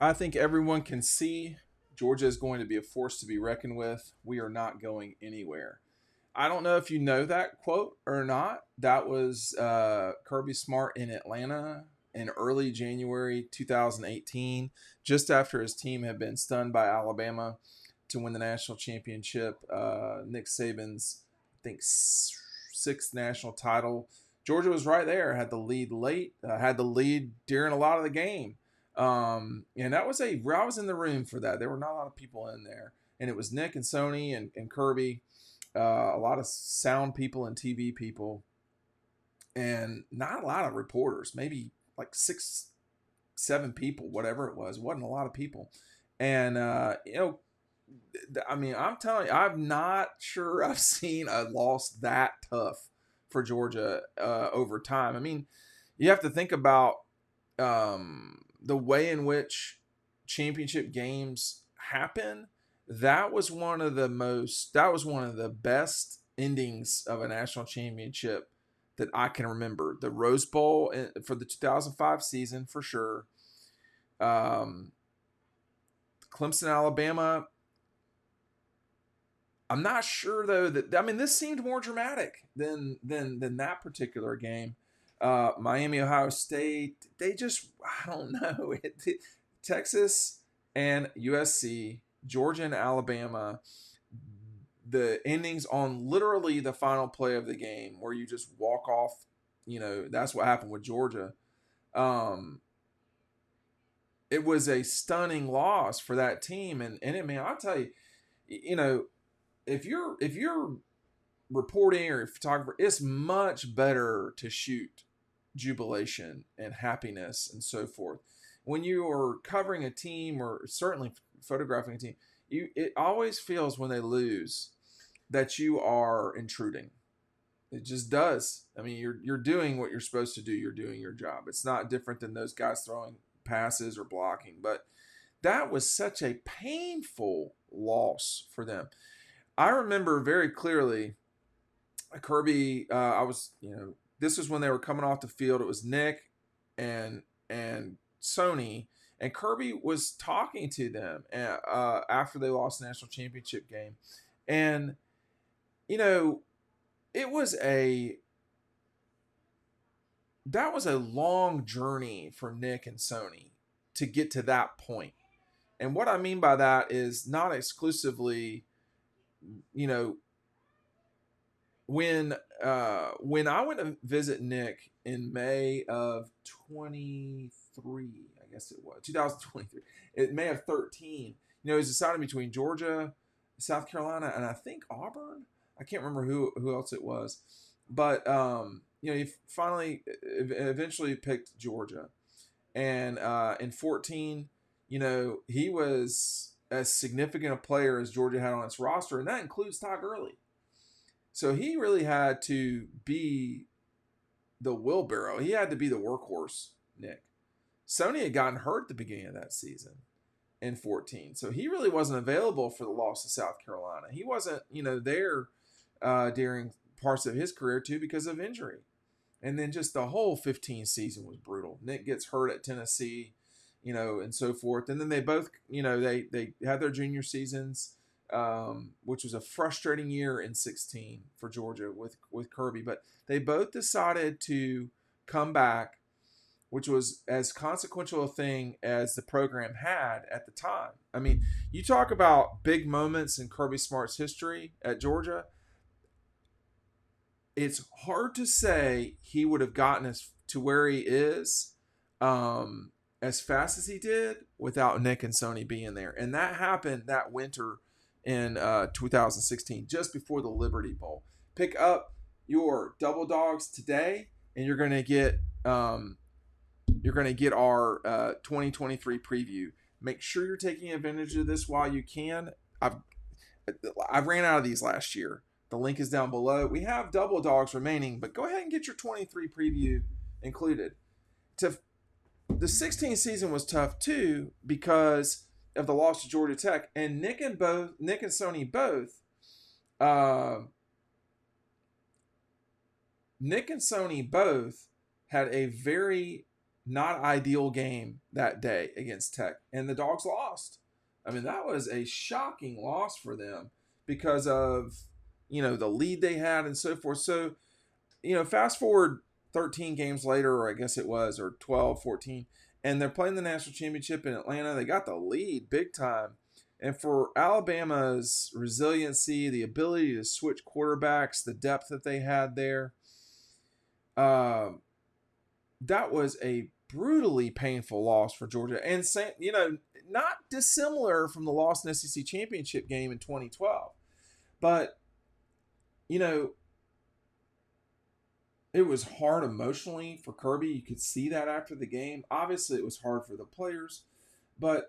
I think everyone can see Georgia is going to be a force to be reckoned with. We are not going anywhere. I don't know if you know that quote or not. That was Kirby Smart in Atlanta in early January 2018, just after his team had been stunned by Alabama to win the national championship. Nick Saban's, I think, sixth national title. Georgia was right there, had the lead late, had the lead during a lot of the game. And that was I was in the room for that. There were not a lot of people in there. And it was Nick and Sony and Kirby, a lot of sound people and TV people, and not a lot of reporters, maybe like six, seven people, whatever it was. It wasn't a lot of people. And, I mean, I'm telling you, I'm not sure I've seen a loss that tough for Georgia over time. I mean, you have to think about the way in which championship games happen. That was one of the best endings of a national championship that I can remember. The Rose Bowl for the 2005 season, for sure. Um, Clemson, Alabama. I'm not sure though this seemed more dramatic than that particular game. Miami, Ohio State. They just I don't know. Texas and USC, Georgia and Alabama. The endings on literally the final play of the game where you just walk off. That's what happened with Georgia. Um, it was a stunning loss for that team, and man, I'll tell you, you know, if you're reporting or a photographer, it's much better to shoot jubilation and happiness and so forth. When you are covering a team or certainly photographing a team, it always feels when they lose that you are intruding. It just does. I mean, you're doing what you're supposed to do. You're doing your job. It's not different than those guys throwing passes or blocking. But that was such a painful loss for them. I remember very clearly Kirby. This was when they were coming off the field. It was Nick and Sony, and Kirby was talking to them after they lost the national championship game, and it was that was a long journey for Nick and Sony to get to that point. And what I mean by that is not exclusively, you know, when I went to visit Nick in May of 23, I guess it was 2023, it May of 13. It was decided between Georgia, South Carolina, and I think Auburn. I can't remember who else it was, but he finally eventually picked Georgia, and in 14, he was as significant a player as Georgia had on its roster, and that includes Todd Gurley. So he really had to be the wheelbarrow. He had to be the workhorse, Nick. Sony had gotten hurt at the beginning of that season in 14. So he really wasn't available for the loss to South Carolina. He wasn't, there during parts of his career, too, because of injury. And then just the whole 15 season was brutal. Nick gets hurt at Tennessee, and so forth. And then they both, they had their junior seasons, which was a frustrating year in 16 for Georgia with Kirby. But they both decided to come back, which was as consequential a thing as the program had at the time. I mean, you talk about big moments in Kirby Smart's history at Georgia. It's hard to say he would have gotten us to where he is as fast as he did without Nick and Sony being there. And that happened that winter in 2016, just before the Liberty Bowl. Pick up your double dogs today, and you're going to get our 2023 preview. Make sure you're taking advantage of this while you can. I ran out of these last year. The link is down below. We have double dogs remaining, but go ahead and get your 23 preview included. The 16 season was tough too because of the loss to Georgia Tech, and Nick and Sony both. Nick and Sony both had a very not ideal game that day against Tech, and the Dogs lost. I mean, that was a shocking loss for them because of, the lead they had and so forth. So, fast forward 13 games later, or I guess it was, or 12, 14, and they're playing the national championship in Atlanta. They got the lead big time. And for Alabama's resiliency, the ability to switch quarterbacks, the depth that they had there, that was a brutally painful loss for Georgia. And, not dissimilar from the loss in the SEC championship game in 2012. But, it was hard emotionally for Kirby. You could see that after the game. Obviously, it was hard for the players. But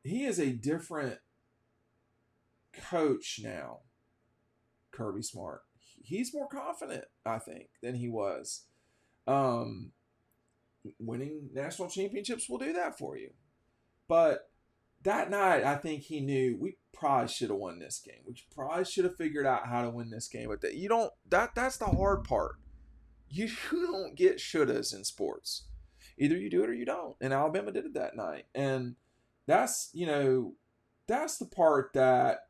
he is a different coach now, Kirby Smart. He's more confident, I think, than he was. Winning national championships will do that for you. But that night, I think he knew we probably should have won this game. We probably should have figured out how to win this game. But that's the hard part. You don't get shouldas in sports. Either you do it or you don't. And Alabama did it that night. And that's the part that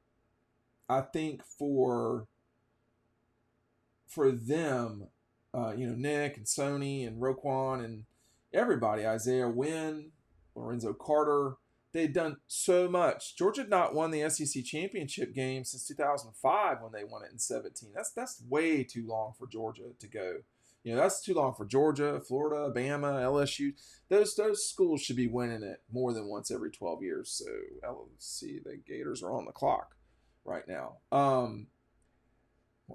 I think for them, Nick and Sony and Roquan and everybody, Isaiah Wynn, Lorenzo Carter, they'd done so much. Georgia had not won the SEC championship game since 2005 when they won it in 17. That's way too long for Georgia to go. That's too long for Georgia, Florida, Bama, LSU. Those schools should be winning it more than once every 12 years. So let's see, the Gators are on the clock right now. Well,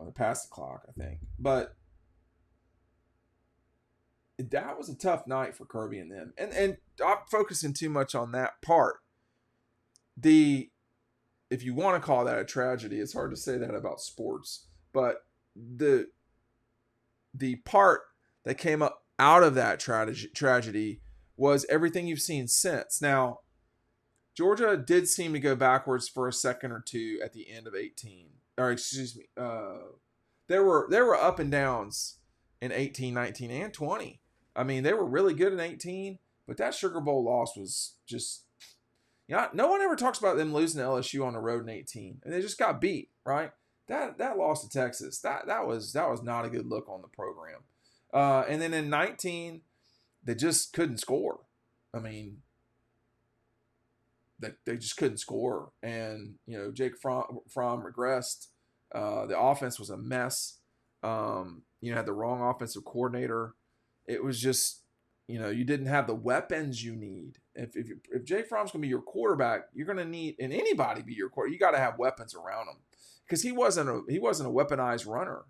they're past the clock, I think. But that was a tough night for Kirby and them. And I'm focusing too much on that part. If you want to call that a tragedy, it's hard to say that about sports. But the part that came up out of that tragedy was everything you've seen since. Now, Georgia did seem to go backwards for a second or two at the end of 18. Or excuse me. There were up and downs in 18, 19, and 20. I mean, they were really good in 18, but that Sugar Bowl loss was just, no one ever talks about them losing to LSU on the road in 18, and they just got beat, right? That loss to Texas, that was not a good look on the program. And then in 19, they just couldn't score. I mean, they just couldn't score, and Jake Fromm regressed. The offense was a mess. Had the wrong offensive coordinator. It was just, you didn't have the weapons you need. If Jake Fromm's going to be your quarterback, you're going to need, and anybody be your quarterback, you got to have weapons around him, because he wasn't a weaponized runner.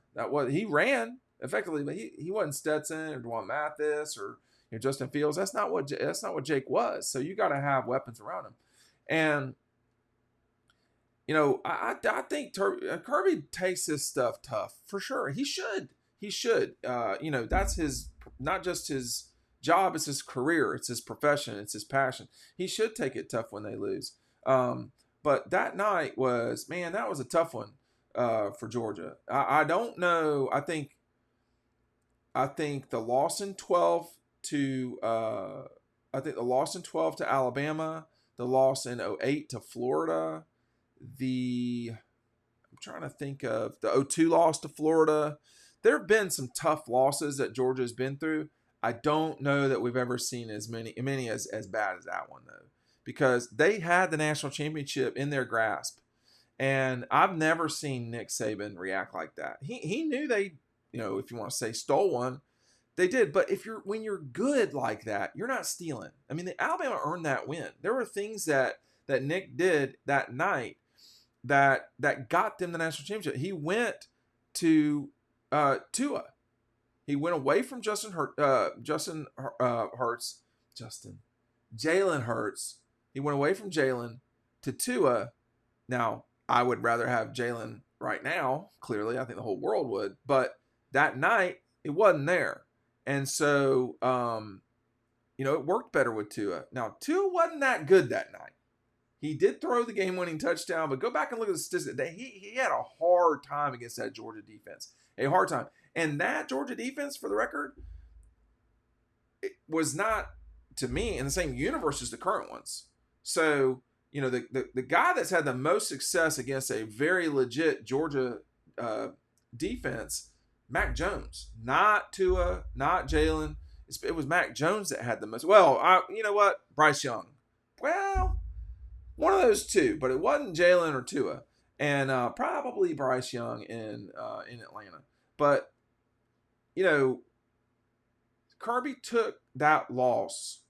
He ran effectively, but he wasn't Stetson or Dwan Mathis or Justin Fields. That's not what Jake was. So you got to have weapons around him, and I think Kirby takes this stuff tough for sure. He should. That's his, not just his job, it's his career, it's his profession, it's his passion. He should take it tough when they lose. But that night that was a tough one for Georgia. I don't know. I think the loss in 12 to Alabama, the loss in 08 to Florida, I'm trying to think of the 02 loss to Florida. There have been some tough losses that Georgia's been through. I don't know that we've ever seen as many as bad as that one, though, because they had the national championship in their grasp. And I've never seen Nick Saban react like that. He knew they, if you want to say stole one, they did. But when you're good like that, you're not stealing. I mean, the Alabama earned that win. There were things that Nick did that night that got them the national championship. He went to Tua. He went away from Jalen Hurts. He went away from Jalen to Tua. Now, I would rather have Jalen right now. Clearly, I think the whole world would. But that night, it wasn't there. And so, it worked better with Tua. Now, Tua wasn't that good that night. He did throw the game-winning touchdown, but go back and look at the statistics. He had a hard time against that Georgia defense. A hard time. And that Georgia defense, for the record, it was not, to me, in the same universe as the current ones. So, the guy that's had the most success against a very legit Georgia defense, Mac Jones, not Tua, not Jalen. It was Mac Jones that had the most. Well, you know what? Bryce Young. Well, one of those two, but it wasn't Jalen or Tua, and probably Bryce Young in Atlanta. But Kirby took that loss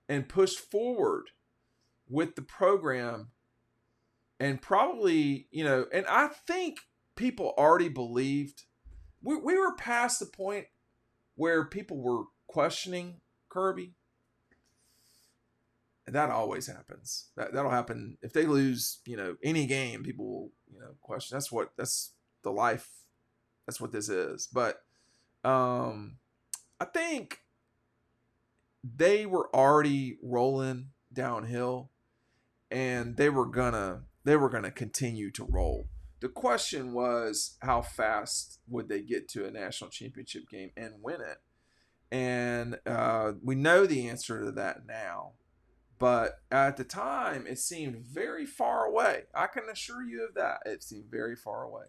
and pushed forward with the program, and probably and I think people already believed we were past the point where people were questioning Kirby. And that always happens. That'll happen if they lose, any game. People will, question. That's the life. That's what this is. But I think they were already rolling downhill, and they were gonna continue to roll. The question was, how fast would they get to a national championship game and win it? And we know the answer to that now. But at the time, it seemed very far away. I can assure you of that. It seemed very far away.